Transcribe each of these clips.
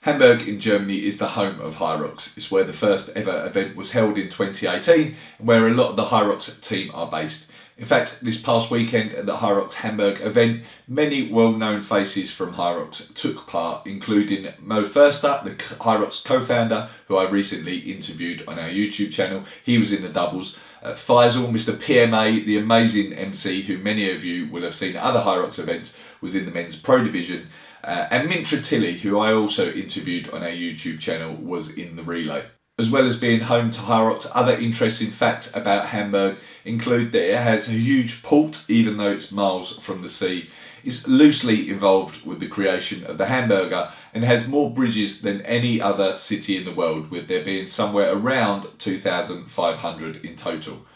Hamburg in Germany is the home of HYROX. It's where the first ever event was held in 2018 and where a lot of the HYROX team are based. In fact, this past weekend at the HYROX Hamburg event, many well-known faces from HYROX took part, including Mo Förster, the HYROX co-founder, who I recently interviewed on our YouTube channel. He was in the doubles. Faisal, Mr. PMA, the amazing MC who many of you will have seen at other HYROX events, was in the men's pro division. And Mintra Tilly, who I also interviewed on our YouTube channel, was in the relay. As well as being home to HYROX, other interesting facts about Hamburg include that it has a huge port, even though it's miles from the sea. It's loosely involved with the creation of the hamburger and has more bridges than any other city in the world, with there being somewhere around 2,500 in total.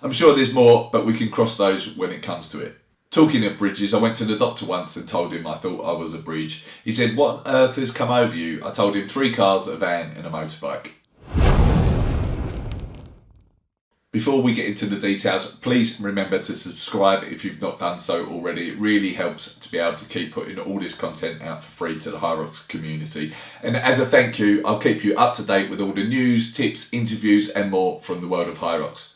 I'm sure there's more, but we can cross those when it comes to it. Talking of bridges, I went to the doctor once and told him I thought I was a bridge. He said, "What on earth has come over you?" I told him 3 cars, a van and a motorbike. Before we get into the details, please remember to subscribe if you've not done so already. It really helps to be able to keep putting all this content out for free to the HYROX community. And as a thank you, I'll keep you up to date with all the news, tips, interviews and more from the world of HYROX.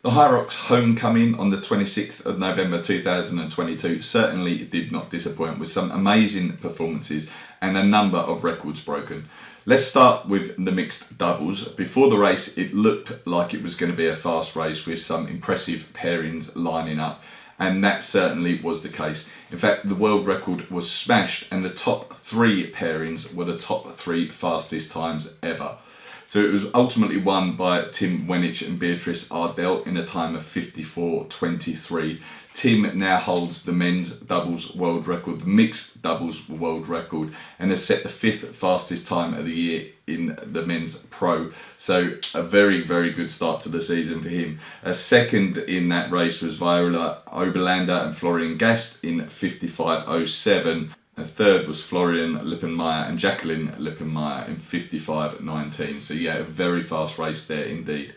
The HYROX homecoming on the 26th of November 2022 certainly did not disappoint, with some amazing performances and a number of records broken. Let's start with the mixed doubles. Before the race, it looked like it was going to be a fast race with some impressive pairings lining up, and that certainly was the case. In fact, the world record was smashed and the top 3 pairings were the top 3 fastest times ever. So it was ultimately won by Tim Wenich and Beatrice Ardell in a time of 54.23. Tim now holds the men's doubles world record, the mixed doubles world record, and has set the 5th fastest time of the year in the men's pro. So a very, very good start to the season for him. Second in that race was Viola Oberlander and Florian Gast in 55.07. And third was Florian Lippenmeyer and Jacqueline Lippenmeyer in 55.19. So yeah, a very fast race there indeed.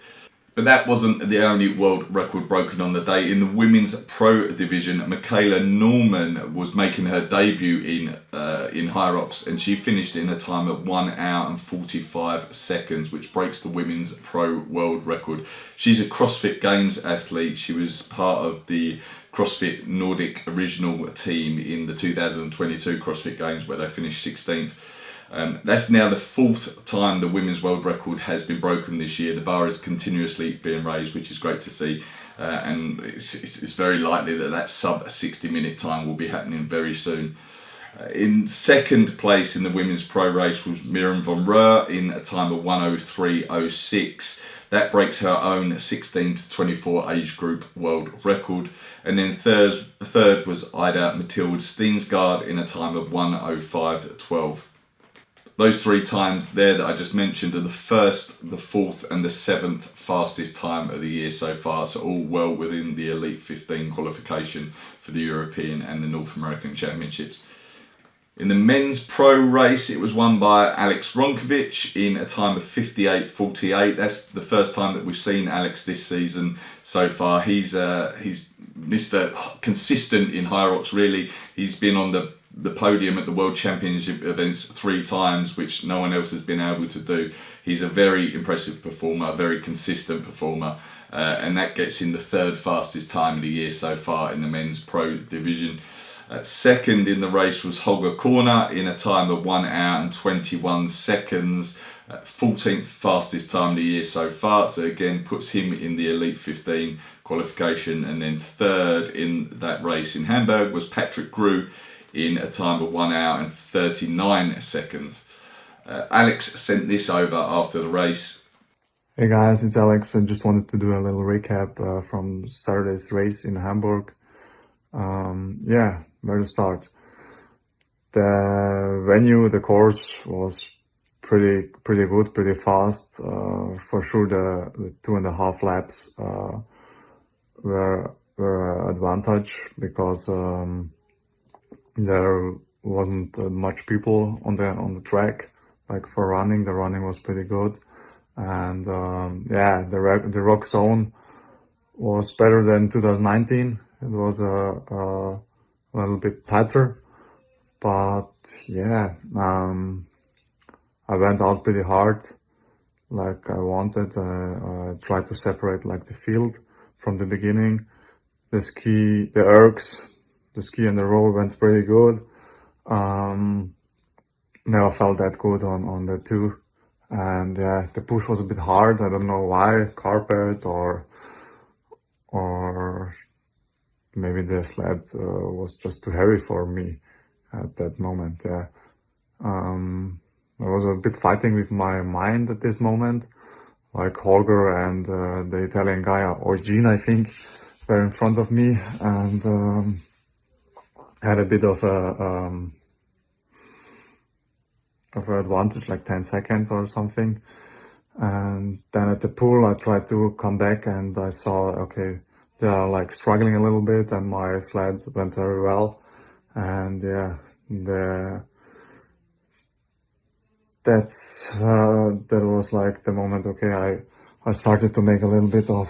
But that wasn't the only world record broken on the day. In the women's pro division, Michaela Norman was making her debut in HYROX, and she finished in a time of 1 hour and 45 seconds, which breaks the women's pro world record. She's a CrossFit Games athlete. She was part of the CrossFit Nordic original team in the 2022 CrossFit Games, where they finished 16th. That's now the 4th time the women's world record has been broken this year. The bar is continuously being raised, which is great to see, and it's very likely that that sub 60-minute time will be happening very soon. In second place in the women's pro race was Miriam von Reur in a time of 1:03.06. That breaks her own 16 to 24 age group world record. And then third was Ida Mathilde Steensgaard in a time of 1:05.12. Those 3 times there that I just mentioned are the 1st, the 4th and the 7th fastest time of the year so far, so all well within the Elite 15 qualification for the European and the North American Championships. In the men's pro race, it was won by Alex Ronkovich in a time of 58.48. That's the first time that we've seen Alex this season so far. He's Mr. Consistent in HYROX, really. He's been on the podium at the World Championship events 3 times, which no one else has been able to do. He's a very impressive performer, a very consistent performer, and that gets him the 3rd fastest time of the year so far in the men's pro division. Second in the race was Holger Corner in a time of 1 hour and 21 seconds, 14th fastest time of the year so far, so again puts him in the Elite 15 qualification. And then 3rd in that race in Hamburg was Patrick Grew in a time of 1 hour and 39 seconds. Alex sent this over after the race. Hey guys, it's Alex. I just wanted to do a little recap from Saturday's race in Hamburg. Yeah, where to start? The venue, the course was pretty good, pretty fast. For sure, the 2.5 laps were advantage because there wasn't much people on the track. Like for running, the running was pretty good, and yeah, the rock zone was better than 2019. It was a little bit tighter, but yeah, I went out pretty hard, like I wanted. I tried to separate like the field from the beginning. The ergs, the ski and the roll went pretty good. Never felt that good on the two. And yeah, the push was a bit hard. I don't know why, carpet or maybe the sled was just too heavy for me at that moment. Yeah. I was a bit fighting with my mind at this moment, like Holger and the Italian guy, Eugene, I think, were in front of me, and had a bit of an advantage, like 10 seconds or something. And then at the pool, I tried to come back, and I saw, okay, they are like struggling a little bit, and my sled went very well. And yeah, that was like the moment. Okay, I started to make a little bit of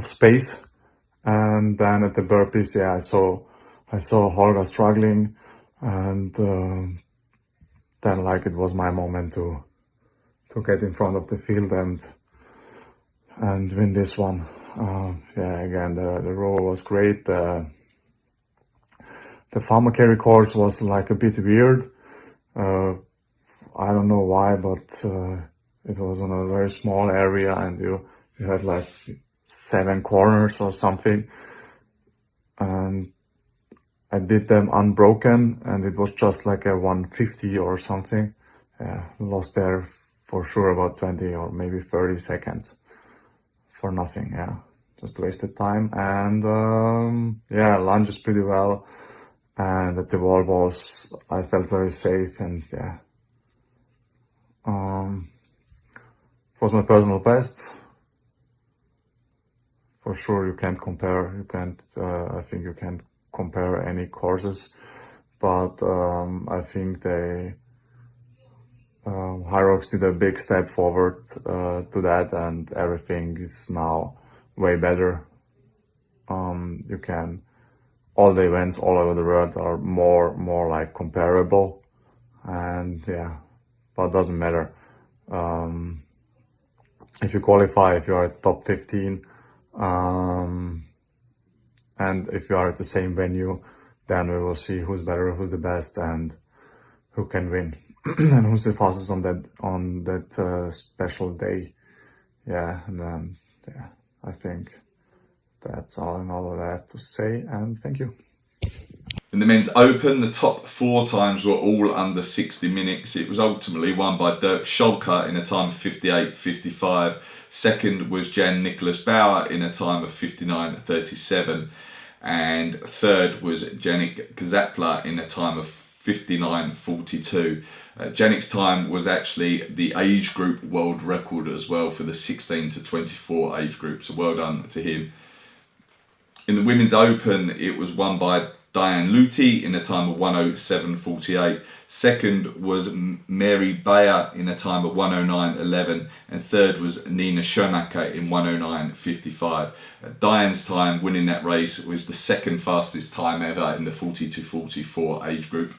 space, and then at the burpees, yeah, I saw Holger struggling, and then like it was my moment to get in front of the field and win this one. Yeah, again, the roll was great. The farmer carry course was like a bit weird. I don't know why, but it was on a very small area, and you had like 7 corners or something. And I did them unbroken, and it was just like a 150 or something. Yeah, lost there for sure about 20 or maybe 30 seconds for nothing. Yeah, just wasted time. And yeah, lunges pretty well. And at the wall balls, I felt very safe, and yeah, it was my personal best. For sure, you can't compare. I think you can't compare any courses, but I think HYROX did a big step forward to that, and everything is now way better. All the events all over the world are more like comparable, and yeah, but it doesn't matter. If you qualify, if you are at top 15, and if you are at the same venue, then we will see who's better, who's the best, and who can win, and who's the fastest on that special day. Yeah, and then yeah, I think that's all in all that I have to say, and thank you. In the men's open, the top 4 times were all under 60 minutes. It was ultimately won by Dirk Scholker in a time of 58.55. Second was Jan Nicholas Bauer in a time of 59.37. And third was Janik Kazapla in a time of 59.42. Janik's time was actually the age group world record as well for the 16 to 24 age group. So well done to him. In the women's open, it was won by Diane Luty in a time of 107.48. Second was Mary Bayer in a time of 109.11. And third was Nina Schumacher in 109.55. Diane's time winning that race was the second fastest time ever in the 40 to 44 age group.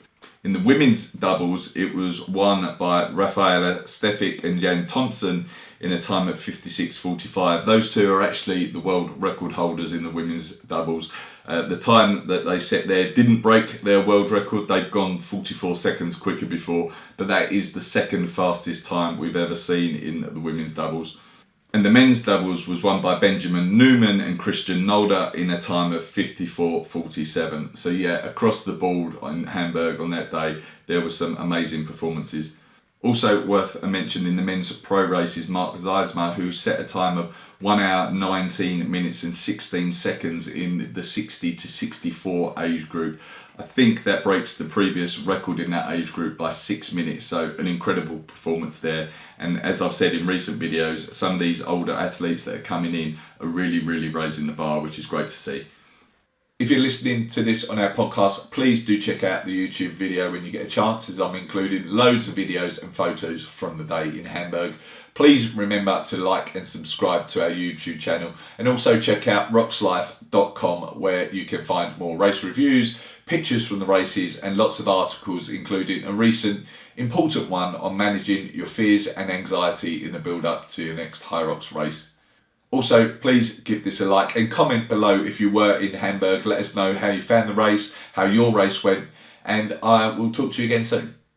In the women's doubles, it was won by Rafaela Stefik and Jan Thompson in a time of 56.45. Those two are actually the world record holders in the women's doubles. The time that they set there didn't break their world record. They've gone 44 seconds quicker before, but that is the second fastest time we've ever seen in the women's doubles. And the men's doubles was won by Benjamin Newman and Christian Nolder in a time of 54.47. So yeah, across the board in Hamburg on that day, there were some amazing performances. Also worth a mention in the men's pro race is Mark Zeismer, who set a time of 1 hour 19 minutes and 16 seconds in the 60 to 64 age group. I think that breaks the previous record in that age group by 6 minutes, so an incredible performance there. And as I've said in recent videos, some of these older athletes that are coming in are really raising the bar, which is great to see. If you're listening to this on our podcast, please do check out the YouTube video when you get a chance, as I'm including loads of videos and photos from the day in Hamburg. Please remember to like and subscribe to our YouTube channel, and also check out roxlife.com, where you can find more race reviews, pictures from the races and lots of articles, including a recent important one on managing your fears and anxiety in the build up to your next HYROX race. Also, please give this a like and comment below if you were in Hamburg. Let us know how you found the race, how your race went, and I will talk to you again soon.